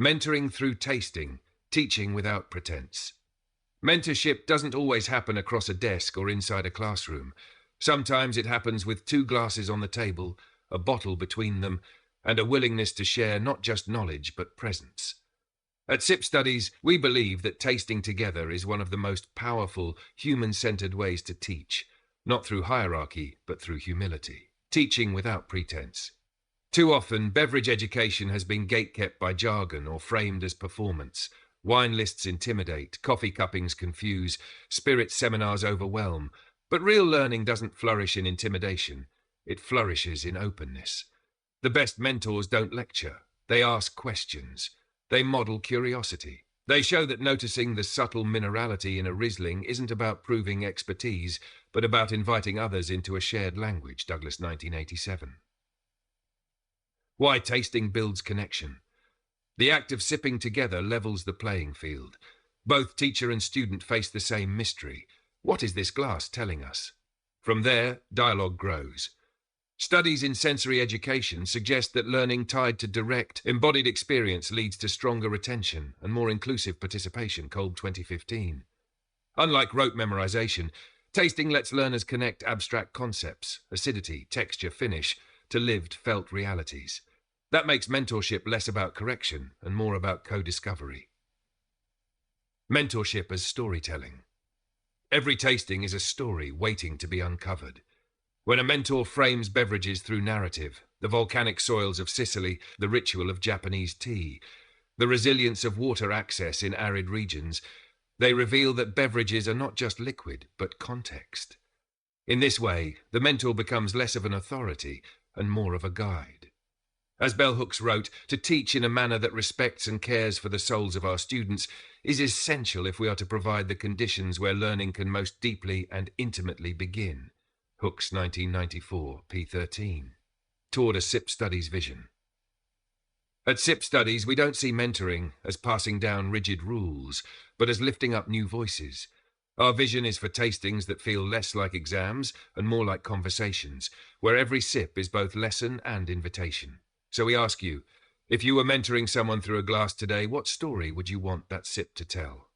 Mentoring through tasting, teaching without pretense. Mentorship doesn't always happen across a desk or inside a classroom. Sometimes it happens with two glasses on the table, a bottle between them, and a willingness to share not just knowledge but presence. At SIP Studies, we believe that tasting together is one of the most powerful, human-centered ways to teach, not through hierarchy but through humility. Teaching without pretense. Too often, beverage education has been gatekept by jargon or framed as performance. Wine lists intimidate, coffee cuppings confuse, spirit seminars overwhelm. But real learning doesn't flourish in intimidation. It flourishes in openness. The best mentors don't lecture. They ask questions. They model curiosity. They show that noticing the subtle minerality in a Riesling isn't about proving expertise, but about inviting others into a shared language, Douglas 1987. Why tasting builds connection. The act of sipping together levels the playing field. Both teacher and student face the same mystery. What is this glass telling us? From there, dialogue grows. Studies in sensory education suggest that learning tied to direct, embodied experience leads to stronger retention and more inclusive participation, Kolb 2015. Unlike rote memorization, tasting lets learners connect abstract concepts, acidity, texture, finish, to lived, felt realities. That makes mentorship less about correction and more about co-discovery. Mentorship as storytelling. Every tasting is a story waiting to be uncovered. When a mentor frames beverages through narrative, the volcanic soils of Sicily, the ritual of Japanese tea, the resilience of water access in arid regions, they reveal that beverages are not just liquid, but context. In this way, the mentor becomes less of an authority and more of a guide. As Bell Hooks wrote, to teach in a manner that respects and cares for the souls of our students is essential if we are to provide the conditions where learning can most deeply and intimately begin. Hooks 1994, p13. Toward a SIP Studies vision. At SIP Studies, we don't see mentoring as passing down rigid rules, but as lifting up new voices. Our vision is for tastings that feel less like exams and more like conversations, where every sip is both lesson and invitation. So we ask you, if you were mentoring someone through a glass today, what story would you want that sip to tell?